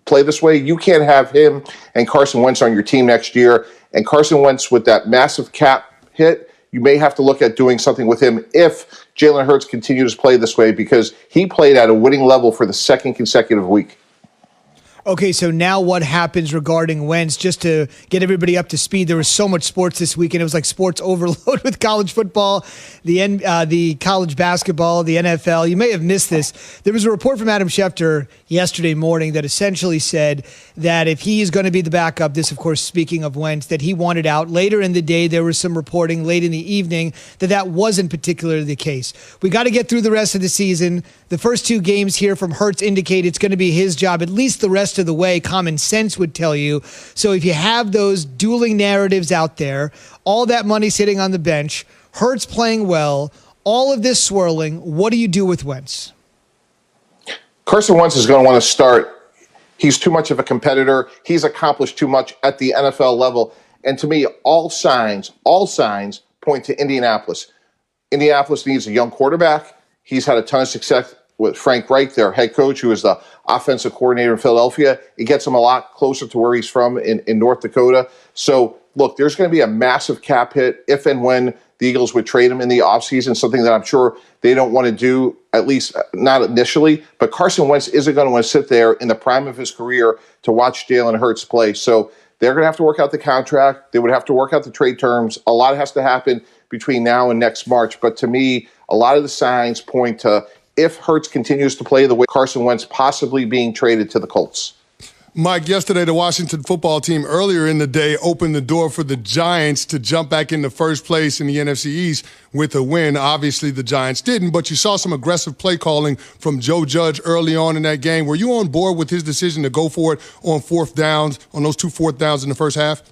play this way, you can't have him and Carson Wentz on your team next year. And Carson Wentz with that massive cap hit, you may have to look at doing something with him if Jalen Hurts continues to play this way, because he played at a winning level for the second consecutive week. Okay, so now what happens regarding Wentz? Just to get everybody up to speed, there was so much sports this weekend. It was like sports overload with college football, the college basketball, the NFL. You may have missed this. There was a report from Adam Schefter yesterday morning that essentially said that if he is going to be the backup, this, of course, speaking of Wentz, that he wanted out. Later in the day, there was some reporting late in the evening that wasn't particularly the case. We got to get through the rest of the season. The first two games here from Hurts indicate it's going to be his job, at least the rest of the way. Common sense would tell you. So if you have those dueling narratives out there, all that money sitting on the bench, Hurts playing well, all of this swirling, what do you do with Wentz? Carson Wentz is going to want to start. He's too much of a competitor. He's accomplished too much at the NFL level. And to me, all signs point to Indianapolis. Indianapolis needs a young quarterback. He's had a ton of success with Frank Reich, their head coach, who is the offensive coordinator in Philadelphia. It gets him a lot closer to where he's from in North Dakota. So, look, there's going to be a massive cap hit if and when the Eagles would trade him in the offseason, something that I'm sure they don't want to do, at least not initially. But Carson Wentz isn't going to want to sit there in the prime of his career to watch Jalen Hurts play. So they're going to have to work out the contract. They would have to work out the trade terms. A lot has to happen between now and next March. But to me, a lot of the signs point to, if Hurts continues to play the way, Carson Wentz possibly being traded to the Colts. Mike, yesterday the Washington football team earlier in the day opened the door for the Giants to jump back into first place in the NFC East with a win. Obviously, the Giants didn't, but you saw some aggressive play calling from Joe Judge early on in that game. Were you on board with his decision to go for it on fourth downs, on those 2 fourth downs in the first half?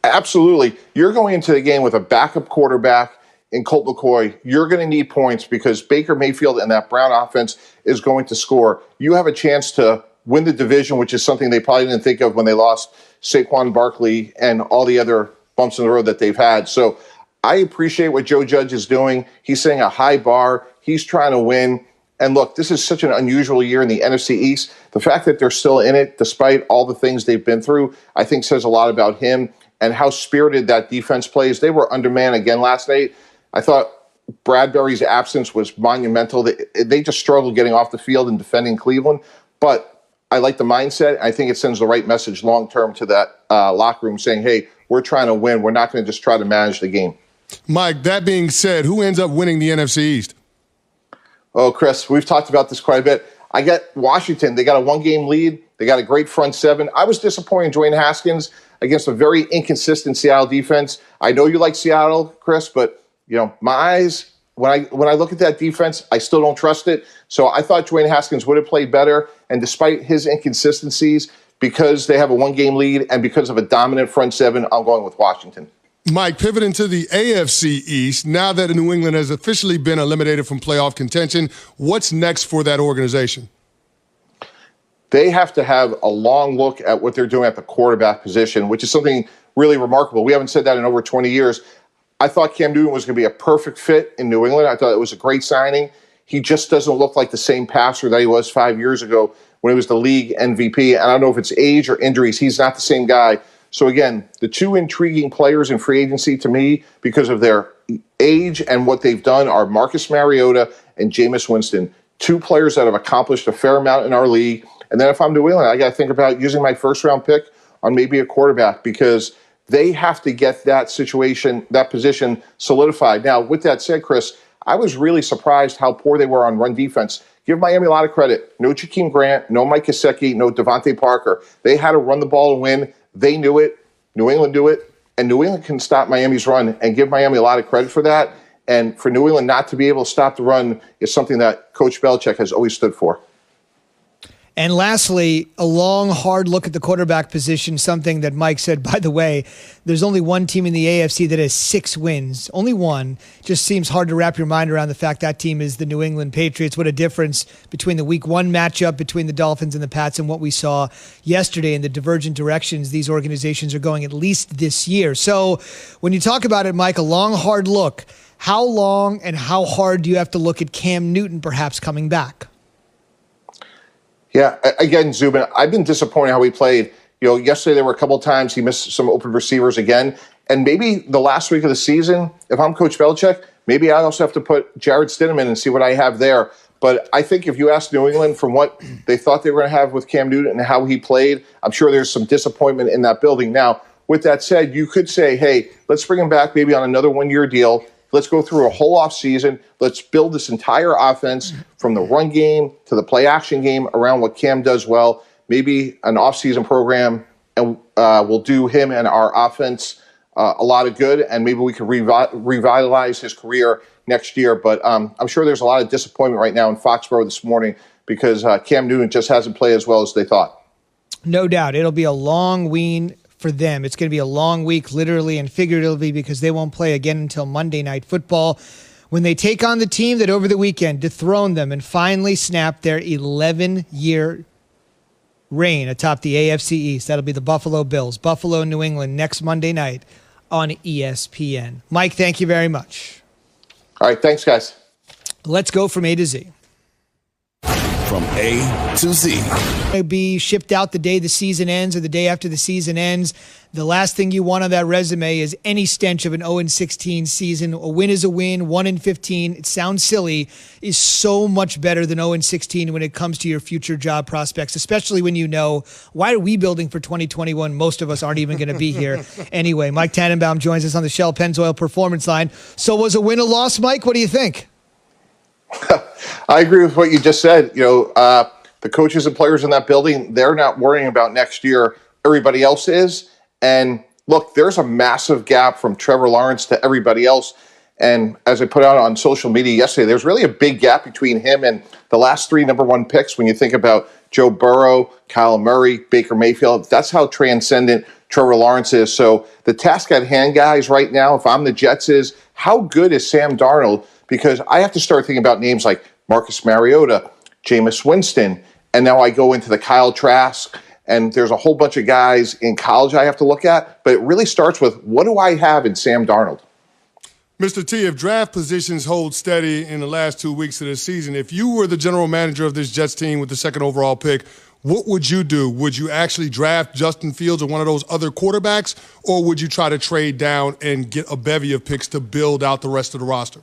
Absolutely. You're going into the game with a backup quarterback in Colt McCoy. You're going to need points because Baker Mayfield and that Brown offense is going to score. You have a chance to win the division, which is something they probably didn't think of when they lost Saquon Barkley and all the other bumps in the road that they've had. So I appreciate what Joe Judge is doing. He's setting a high bar. He's trying to win. And look, this is such an unusual year in the NFC East. The fact that they're still in it, despite all the things they've been through, I think says a lot about him and how spirited that defense plays. They were undermanned again last night. I thought Bradbury's absence was monumental. They just struggled getting off the field and defending Cleveland. But I like the mindset. I think it sends the right message long-term to that locker room saying, hey, we're trying to win. We're not going to just try to manage the game. Mike, that being said, who ends up winning the NFC East? Oh, Chris, we've talked about this quite a bit. I got Washington. They got a one-game lead. They got a great front seven. I was disappointed in Dwayne Haskins against a very inconsistent Seattle defense. I know you like Seattle, Chris, but my eyes, when I look at that defense, I still don't trust it. So I thought Dwayne Haskins would have played better. And despite his inconsistencies, because they have a one-game lead and because of a dominant front seven, I'm going with Washington. Mike, pivoting to the AFC East, now that New England has officially been eliminated from playoff contention, what's next for that organization? They have to have a long look at what they're doing at the quarterback position, which is something really remarkable. We haven't said that in over 20 years. I thought Cam Newton was going to be a perfect fit in New England. I thought it was a great signing. He just doesn't look like the same passer that he was 5 years ago when he was the league MVP. And I don't know if it's age or injuries. He's not the same guy. So, again, the two intriguing players in free agency to me because of their age and what they've done are Marcus Mariota and Jameis Winston, two players that have accomplished a fair amount in our league. And then if I'm New England, I got to think about using my first-round pick on maybe a quarterback because they have to get that situation, that position solidified. Now, with that said, Chris, I was really surprised how poor they were on run defense. Give Miami a lot of credit. No Jakeem Grant, no Mike Gesicki, no Devontae Parker. They had to run the ball and win. They knew it. New England knew it. And New England can stop Miami's run and give Miami a lot of credit for that. And for New England not to be able to stop the run is something that Coach Belichick has always stood for. And lastly, a long, hard look at the quarterback position, something that Mike said, by the way, there's only one team in the AFC that has 6 wins. Only one. Just seems hard to wrap your mind around the fact that team is the New England Patriots. What a difference between the week 1 matchup between the Dolphins and the Pats and what we saw yesterday in the divergent directions these organizations are going at least this year. So when you talk about it, Mike, a long, hard look, how long and how hard do you have to look at Cam Newton perhaps coming back? Yeah, again, Zubin, I've been disappointed how he played. Yesterday there were a couple of times he missed some open receivers again. And maybe the last week of the season, if I'm Coach Belichick, maybe I also have to put Jared Stidham in and see what I have there. But I think if you ask New England from what they thought they were going to have with Cam Newton and how he played, I'm sure there's some disappointment in that building. Now, with that said, you could say, hey, let's bring him back maybe on another one-year deal. Let's go through a whole offseason. Let's build this entire offense from the run game to the play-action game around what Cam does well. Maybe an offseason program, and we'll do him and our offense a lot of good, and maybe we can revitalize his career next year. But I'm sure there's a lot of disappointment right now in Foxborough this morning because Cam Newton just hasn't played as well as they thought. No doubt. It'll be a long wean for them. It's going to be a long week, literally and figuratively, because they won't play again until Monday Night Football, when they take on the team that over the weekend dethroned them and finally snapped their 11-year reign atop the AFC East. That'll be the Buffalo Bills. Buffalo, New England, next Monday night on ESPN. Mike, thank you very much. All right, thanks, guys. Let's go from A to Z. From A to Z. It'll be shipped out the day the season ends or the day after the season ends. The last thing you want on that resume is any stench of an 0-16 season. A win is a win. 1-15, it sounds silly, is so much better than 0-16 when it comes to your future job prospects, especially when you know, why are we building for 2021? Most of us aren't even going to be here anyway. Mike Tannenbaum joins us on the Shell Pennzoil Performance Line. So was a win a loss, Mike? What do you think? I agree with what you just said. The coaches and players in that building, they're not worrying about next year. Everybody else is. And look, there's a massive gap from Trevor Lawrence to everybody else. And as I put out on social media yesterday, there's really a big gap between him and the last three number one picks. When you think about Joe Burrow, Kyler Murray, Baker Mayfield, that's how transcendent Trevor Lawrence is. So the task at hand, guys, right now, if I'm the Jets, is how good is Sam Darnold? Because I have to start thinking about names like Marcus Mariota, Jameis Winston, and now I go into the Kyle Trask, and there's a whole bunch of guys in college I have to look at. But it really starts with, what do I have in Sam Darnold? Mr. T, if draft positions hold steady in the last 2 weeks of this season, if you were the general manager of this Jets team with the second overall pick, what would you do? Would you actually draft Justin Fields or one of those other quarterbacks, or would you try to trade down and get a bevy of picks to build out the rest of the roster?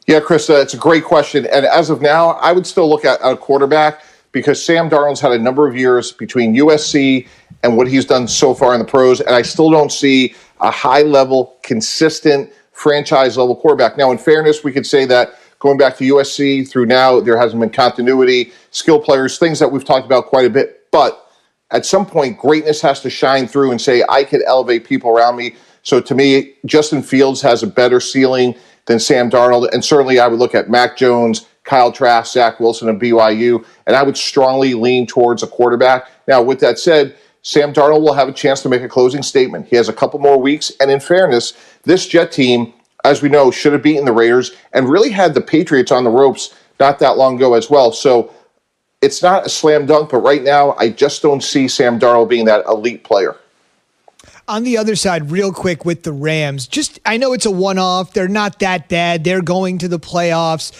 Yeah, Chris, it's a great question. And as of now, I would still look at a quarterback because Sam Darnold's had a number of years between USC and what he's done so far in the pros, and I still don't see a high-level, consistent, franchise-level quarterback. Now, in fairness, we could say that going back to USC through now, there hasn't been continuity, skill players, things that we've talked about quite a bit. But at some point, greatness has to shine through and say, I could elevate people around me. So to me, Justin Fields has a better ceiling than Sam Darnold. And certainly I would look at Mac Jones, Kyle Trask, Zach Wilson, and BYU, and I would strongly lean towards a quarterback. Now, with that said, Sam Darnold will have a chance to make a closing statement. He has a couple more weeks. And in fairness, this Jet team, as we know, should have beaten the Raiders and really had the Patriots on the ropes not that long ago as well. So it's not a slam dunk, but right now I just don't see Sam Darnold being that elite player. On the other side, real quick with the Rams, I know it's a one-off. They're not that bad. They're going to the playoffs.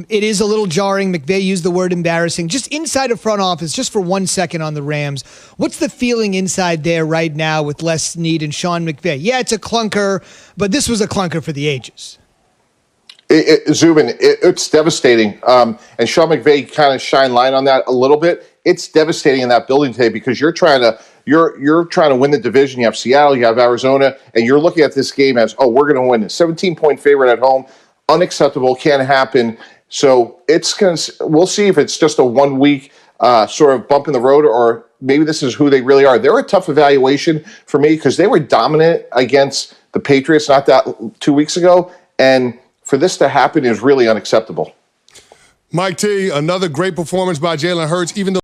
It is a little jarring. McVay used the word embarrassing. Just inside of front office, just for 1 second on the Rams, what's the feeling inside there right now with Les Snead and Sean McVay? Yeah, it's a clunker, but this was a clunker for the ages. Zubin, it's devastating. And Sean McVay kind of shined light on that a little bit. It's devastating in that building today because you're trying to win the division. You have Seattle, you have Arizona, and you're looking at this game as, we're going to win. A 17-point favorite at home, unacceptable, can't happen. So we'll see if it's just a 1 week sort of bump in the road, or maybe this is who they really are. They're a tough evaluation for me because they were dominant against the Patriots not that 2 weeks ago, and for this to happen is really unacceptable. Mike T, another great performance by Jalen Hurts, even though